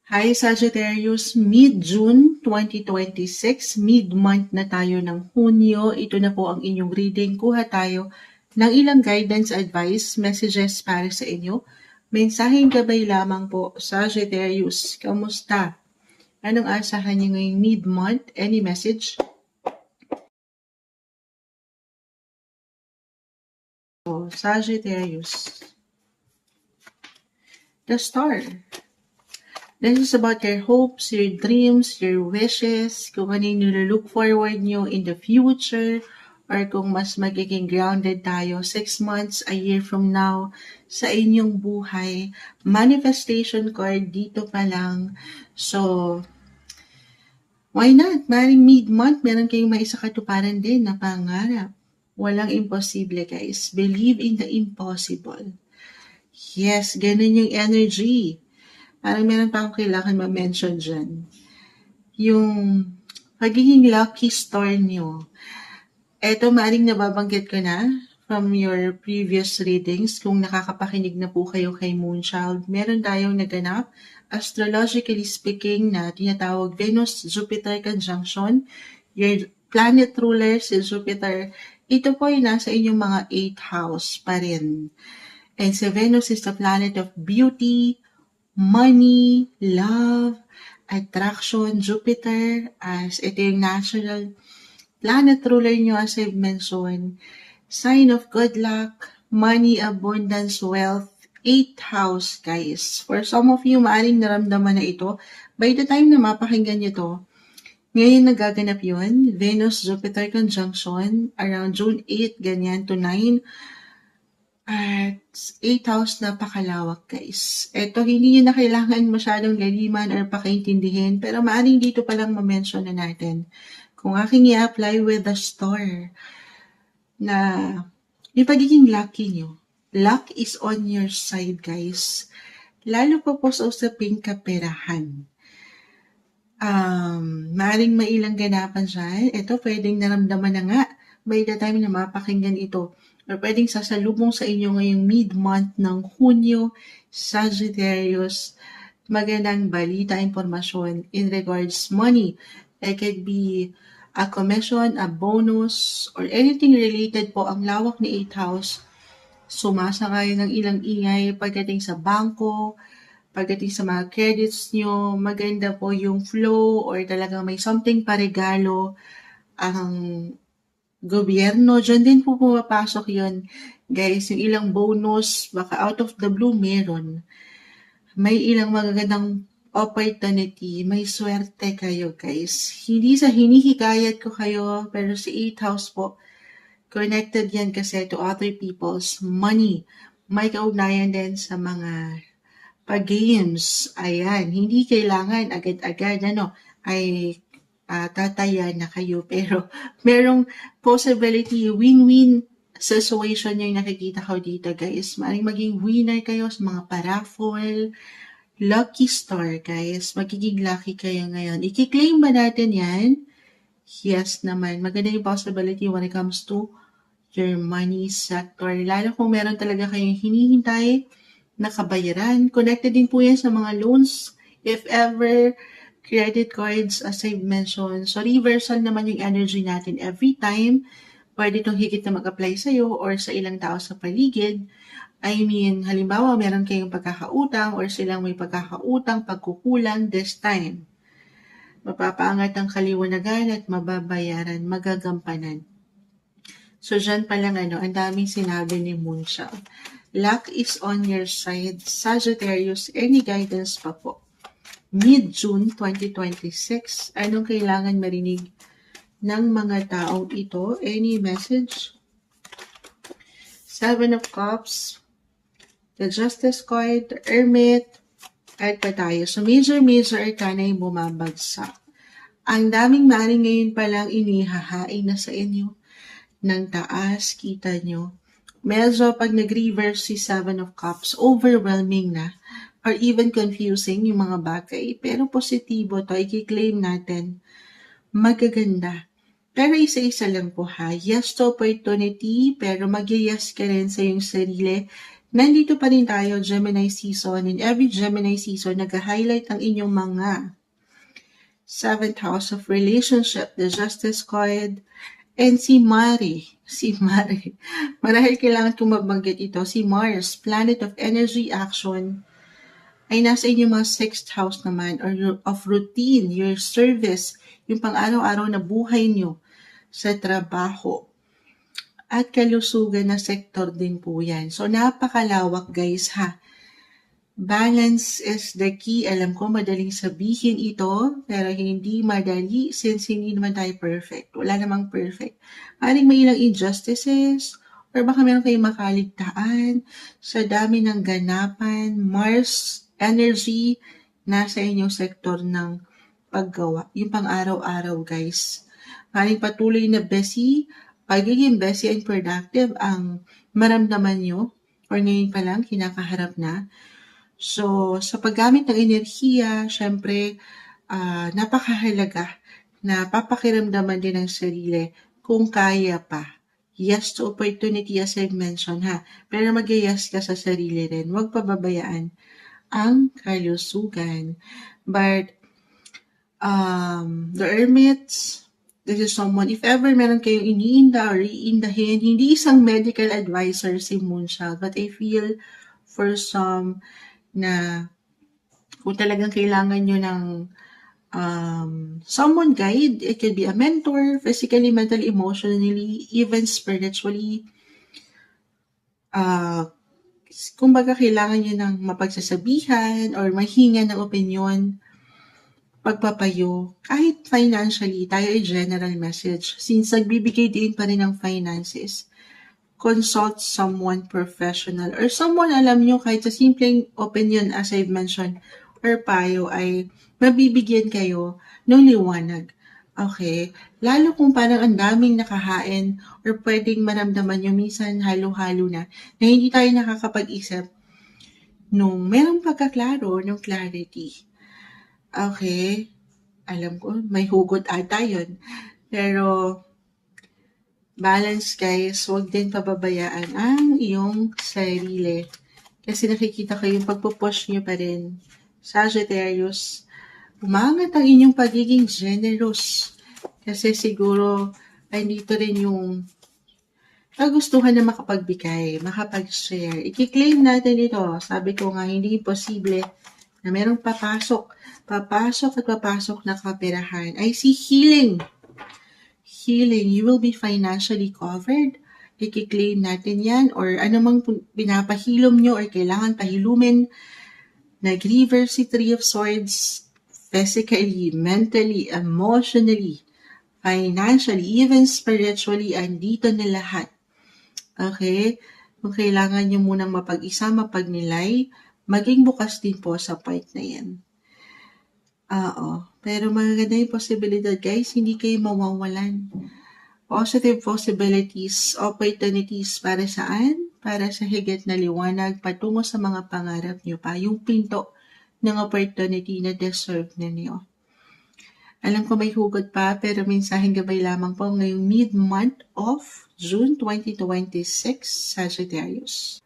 Hi Sagittarius, mid-June 2026, mid-month na tayo ng Hunyo. Ito na po ang inyong reading. Kuha tayo ng ilang guidance, advice, messages para sa inyo. Mensaheng gabay lamang po, Sagittarius. Kamusta? Anong asahan niyo ngayong mid-month? Any message? So, Sagittarius. The Star. This is about your hopes, your dreams, your wishes, kung ano yung nilook forward nyo in the future, or kung mas magiging grounded tayo 6 months, a year from now, sa inyong buhay. Manifestation card dito pa lang. So, why not? Maring mid-month, meron kayong may isa katuparan din na pangarap. Walang imposible, guys. Believe in the impossible. Yes, ganun yung energy. Parang meron pa akong kailangan ma-mention dyan. Yung pagiging lucky star nyo. Eto, maaring nababanggit ko na from your previous readings. Kung nakakapakinig na po kayo kay Moonchild, meron tayong naganap, astrologically speaking, na tinatawag Venus-Jupiter conjunction. Your planet ruler, si Jupiter, ito po ay nasa inyong mga 8th house pa rin. And si Venus is the planet of beauty, money, love, attraction. Jupiter as ito yung natural planet ruler nyo, as I've mentioned. Sign of good luck, money, abundance, wealth, 8th house, guys. For some of you, maaring naramdaman na ito. By the time na mapakinggan nyo to, ngayon nagaganap yun. Venus-Jupiter conjunction around June 8, ganyan to 9. At 8th house, napakalawak, guys. Ito, hindi nyo na kailangan masyadong laliman or pakaintindihin, pero maaring dito palang ma-mention na natin. Kung aking i-apply with the star, na yung pagiging lucky nyo. Luck is on your side, guys. Lalo pa po sa usaping kaperahan. Maaring mailang ganapan dyan. Ito, pwedeng naramdaman na nga by the time na mapakinggan ito. Or pwedeng sasalubong sa inyo ngayong mid-month ng Hunyo, Sagittarius, magandang balita, impormasyon in regards money. It could be a commission, a bonus, or anything related po. Ang lawak ni 8th house, sumasakay ng ilang ingay pagdating sa bangko, pagdating sa mga credits nyo, maganda po yung flow or talagang may something paregalo ang gobyerno. Diyan din po pumapasok yun. Guys, yung ilang bonus, baka out of the blue meron. May ilang magagandang opportunity, may swerte kayo, guys. Hindi sa hinihikayat ko kayo, pero si 8th house po, connected yan kasi to other people's money. May kaugnayan din sa mga pag-games. Ayan, hindi kailangan agad-agad, ay tataya na kayo. Pero merong possibility, win-win situation yung nakikita ko dito, guys. Maaaring maging winner kayo sa mga paraffol, lucky star, guys. Magiging lucky kayo ngayon. I-claim ba natin yan? Yes naman. Maganda yung possibility when it comes to your money sector. Lalo kung meron talaga kayong hinihintay na kabayaran. Connected din po yan sa mga loans. If ever, credit cards, as I've mentioned. So, reversal naman yung energy natin every time. Pwede itong higit na mag-apply sa'yo or sa ilang tao sa paligid. I mean, halimbawa, meron kayong pagkakautang or silang may pagkakautang, pagkukulang this time. Mapapaangat ang kaliwanagan at mababayaran, magagampanan. So, dyan pa lang, ang daming sinabi ni Moonchild. Luck is on your side. Sagittarius, any guidance pa po? Mid-June 2026, anong kailangan marinig ng mga taong ito? Any message? 7 of Cups, the Justice card, the Hermit, at pa tayo. So, major arcana yung bumabagsak. Ang daming maring ngayon palang inihahain na sa inyo ng taas, kita nyo. Medyo pag nag-reverse si 7 of Cups, overwhelming na or even confusing yung mga bagay. Pero positibo to, i-claim natin. Magaganda. Pero isa-isa lang po ha. Yes to opportunity, pero mag-yes ka rin sa iyong sarili Nandito pa rin tayo, Gemini season. In every Gemini season, nag-highlight ang inyong mga 7th house of relationship, the Justice card, and si Mari. Marahil kailangan tumabanggit ito. Si Mars, planet of energy, action, ay nasa inyong mga 6th house naman, or of routine, your service, yung pang-araw-araw na buhay nyo sa trabaho. At kalusugan na sektor din po yan. So, napakalawak guys ha. Balance is the key. Alam ko madaling sabihin ito, pero hindi madali since hindi naman tayo perfect. Wala namang perfect. Maring may ilang injustices, or baka meron kayong makaligtaan sa dami ng ganapan. Mars energy nasa inyong sektor ng paggawa. Yung pang-araw-araw guys. Maring patuloy na pagiging busy and productive ang maramdaman nyo, or ngayon pa lang kinakaharap na. So, sa paggamit ng enerhiya, syempre, napakahalaga na papakiramdaman din ang sarili kung kaya pa. Yes to opportunity as I've mentioned ha. Pero mag-yes ka sa sarili rin. Huwag pababayaan ang kalusugan. But, the hermits, this is someone, if ever meron kayong iniinda or iindahin, hindi isang medical advisor si Moonchild, but I feel for some na kung talagang kailangan nyo ng someone guide, it could be a mentor, physically, mentally, emotionally, even spiritually. Kumbaga kailangan nyo ng mapagsasabihan or mahinga ng opinion, pagpapayo, kahit financially, tayo ay general message. Since nagbibigay din pa rin ng finances, consult someone professional or someone alam nyo kahit sa simpleng opinion as I've mentioned or payo ay mabibigyan kayo ng liwanag. Okay? Lalo kung parang ang daming nakahain or pwedeng maramdaman nyo minsan halo-halo na hindi tayo nakakapag-isip nung merong pagkaklaro, nung clarity. Okay? Alam ko, may hugot ata yun. Pero balance guys, huwag din pababayaan ang iyong sarili. Kasi nakikita ko yung pagpupush nyo pa rin. Sagittarius, umangat ang inyong pagiging generous. Kasi siguro, ay dito rin yung kagustuhan na makapagbigay, makapag-share. I-claim natin ito. Sabi ko nga, hindi imposible na merong papasok na kaperahan. I see healing. You will be financially covered. I-claim natin yan or anumang pinapahilom nyo or kailangan pahilumin. Nag-reverse si Three of Swords, physically, mentally, emotionally, financially, even spiritually, andito na lahat. Okay? Kung kailangan nyo munang mapag-isa, mapagnilay, maging bukas din po sa part na yan. Pero maganda yung posibilidad guys, hindi kayo mawawalan. Positive possibilities, opportunities para saan? Para sa higit na liwanag patungo sa mga pangarap nyo pa. Yung pinto ng opportunity na deserve na niyo. Alam ko may hugot pa, pero mensaheng gabay lamang po ngayong mid-month of June 2026, Sagittarius.